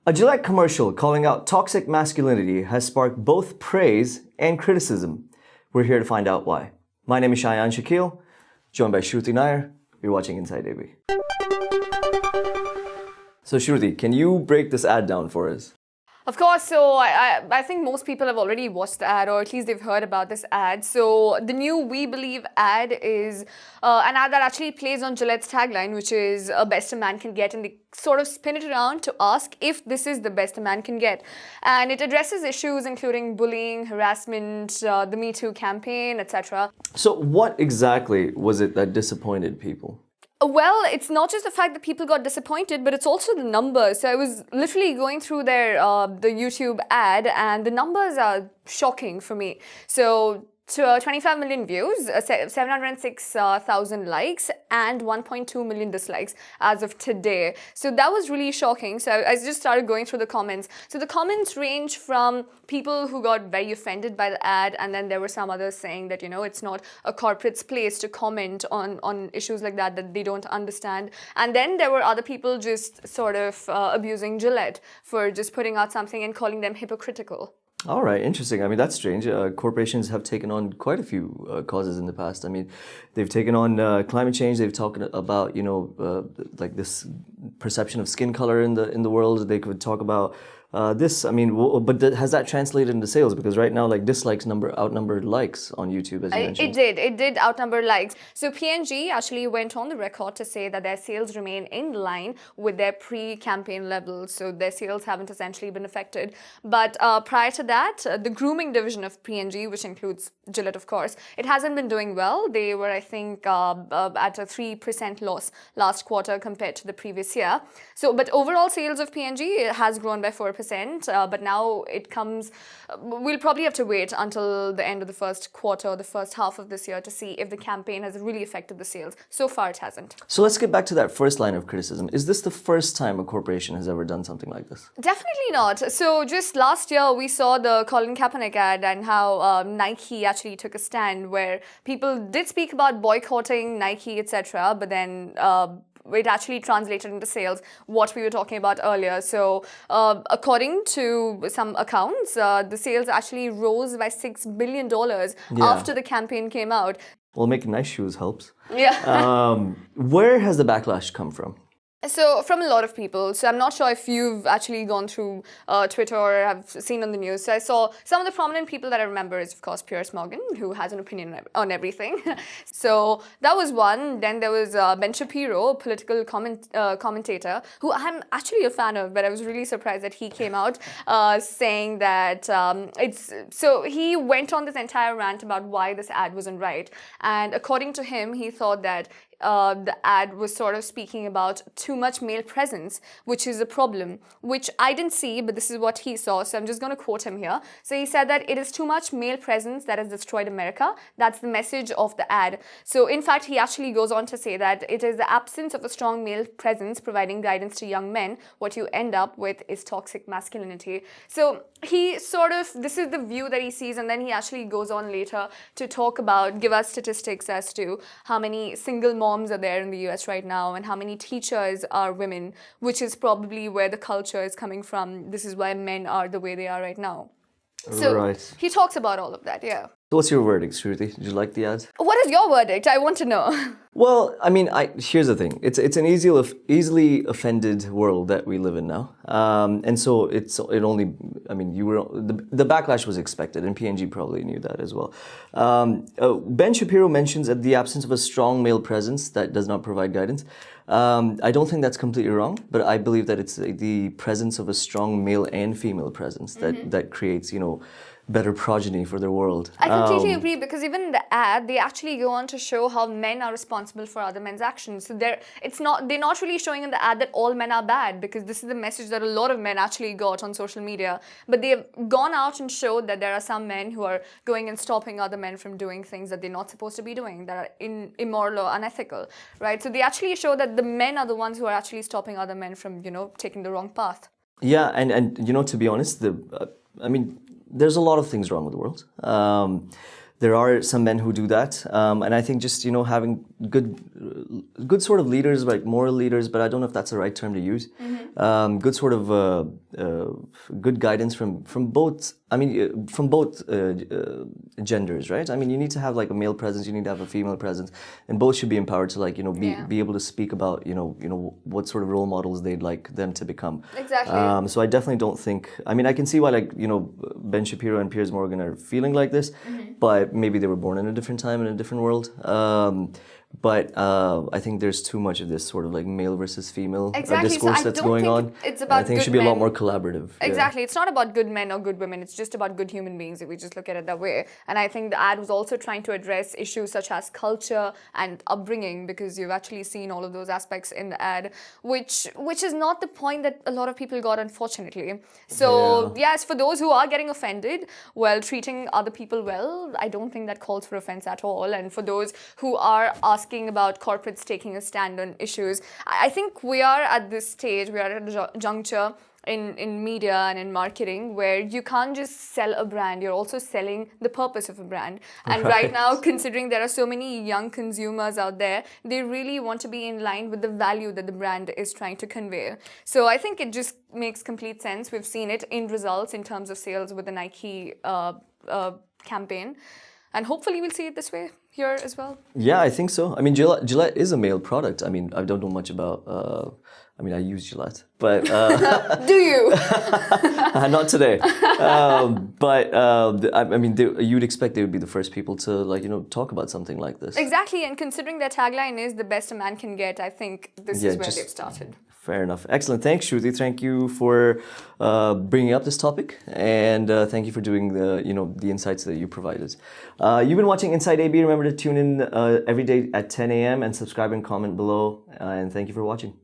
A Gillette commercial calling out toxic masculinity has sparked both praise and criticism. We're here to find out why. My name is Shapiro, joined by Shruti Nair. You're watching Inside AB. So Shruti, can you break this ad down for us? Of course, so I think most people have already watched the ad, or at least they've heard about this ad. So the new We Believe ad is an ad that actually plays on Gillette's tagline, which is best a man can get, and they sort of spin it around to ask if this is the best a man can get. And it addresses issues including bullying, harassment, the Me Too campaign, etc. So what exactly was it that disappointed people? Well, it's not just the fact that people got disappointed, but it's also the numbers. So I was literally going through their the YouTube ad, and the numbers are shocking for me. So 25 million views, 706,000 likes, and 1.2 million dislikes as of today. So that was really shocking. So I just started going through the comments. So the comments range from people who got very offended by the ad, and then there were some others saying that, it's not a corporate's place to comment on issues like that they don't understand. And then there were other people just sort of abusing Gillette for just putting out something and calling them hypocritical. All right, interesting. I mean, that's strange. Corporations have taken on quite a few causes in the past. I mean, they've taken on climate change. They've talked about, like this perception of skin color in the world. They could talk about this. I mean, but has that translated into sales? Because right now, like dislikes outnumbered likes on YouTube, as you mentioned. It did outnumber likes. So P&G actually went on the record to say that their sales remain in line with their pre-campaign levels. So their sales haven't essentially been affected. But prior to that, the grooming division of P&G, which includes Gillette, of course, it hasn't been doing well. They were, I think, at a 3% loss last quarter compared to the previous year. So, but overall sales of P&G has grown by 4%. But now it comes, we'll probably have to wait until the end of the first quarter, the first half of this year, to see if the campaign has really affected the sales. So far, it hasn't. So let's get back to that first line of criticism. Is this the first time a corporation has ever done something like this? Definitely not. So just last year, we saw the Colin Kaepernick ad and how Nike actually took a stand where people did speak about boycotting Nike, etc. But then it actually translated into sales, what we were talking about earlier. So according to some accounts, the sales actually rose by $6 billion after the campaign came out. Well, making nice shoes helps. Yeah. Where has the backlash come from? So from a lot of people. So I'm not sure if you've actually gone through Twitter or have seen on the news. So I saw some of the prominent people that I remember is, of course, Piers Morgan, who has an opinion on everything. So that was one. Then there was Ben Shapiro, a political commentator, who I'm actually a fan of, but I was really surprised that he came out saying that so he went on this entire rant about why this ad wasn't right. And according to him, he thought that the ad was sort of speaking about too much male presence, which is a problem, which I didn't see, but this is what he saw. So I'm just going to quote him here. So he said that it is too much male presence that has destroyed America. That's the message of the ad. So in fact, he actually goes on to say that it is the absence of a strong male presence providing guidance to young men. What you end up with is toxic masculinity. So he sort of, this is the view that he sees, and then he actually goes on later to talk about, give us statistics as to how many single moms are there in the US right now and how many teachers are women, which is probably where the culture is coming from. This is why men are the way they are right now. So he talks about all of that, yeah. So what's your verdict, Shruti? Did you like the ads? What is your verdict? I want to know. Well, I mean, here's the thing. It's an easily offended world that we live in now, and so the backlash was expected, and P&G probably knew that as well. Ben Shapiro mentions that the absence of a strong male presence that does not provide guidance. I don't think that's completely wrong, but I believe that it's the presence of a strong male and female presence that creates, better progeny for their world. I completely agree, because even in the ad, they actually go on to show how men are responsible for other men's actions. So they're not really showing in the ad that all men are bad, because this is the message that a lot of men actually got on social media. But they've gone out and showed that there are some men who are going and stopping other men from doing things that they're not supposed to be doing, that are immoral or unethical, right? So they actually show that the men are the ones who are actually stopping other men from, taking the wrong path. Yeah, and to be honest, there's a lot of things wrong with the world. There are some men who do that, and I think just having good sort of leaders, like moral leaders, but I don't know if that's the right term to use. Good sort of good guidance from both. I mean, from both genders, right? I mean, you need to have like a male presence, you need to have a female presence, and both should be empowered to like be able to speak about what sort of role models they'd like them to become. Exactly. So I definitely don't think. I mean, I can see why like Ben Shapiro and Piers Morgan are feeling like this, but maybe they were born in a different time in a different world. But I think there's too much of this sort of like male versus female discourse So I that's don't going think on. it's about I think it good should be a lot men. more collaborative. Exactly. It's not about good men or good women. It's just about good human beings if we just look at it that way. And I think the ad was also trying to address issues such as culture and upbringing, because you've actually seen all of those aspects in the ad, which is not the point that a lot of people got, unfortunately. So yes, for those who are getting offended, well, treating other people well, I don't think that calls for offense at all. And for those who are asking about corporates taking a stand on issues, I think we are at this stage, we are at a juncture in media and in marketing where you can't just sell a brand, you're also selling the purpose of a brand. And right now, considering there are so many young consumers out there, they really want to be in line with the value that the brand is trying to convey. So I think it just makes complete sense. We've seen it in results in terms of sales with the Nike campaign. And hopefully we'll see it this way here as well. Yeah, I think so. I mean, Gillette is a male product. I mean, I don't know much about. I mean, I use Gillette, but Do you? not today. I mean, you'd expect they would be the first people to talk about something like this. Exactly, and considering their tagline is "the best a man can get," I think this is where they've started. Fair enough. Excellent. Thanks, Shruti. Thank you for bringing up this topic, and thank you for doing the insights that you provided. You've been watching Inside AB. Remember to tune in every day at 10 a.m. and subscribe and comment below. And thank you for watching.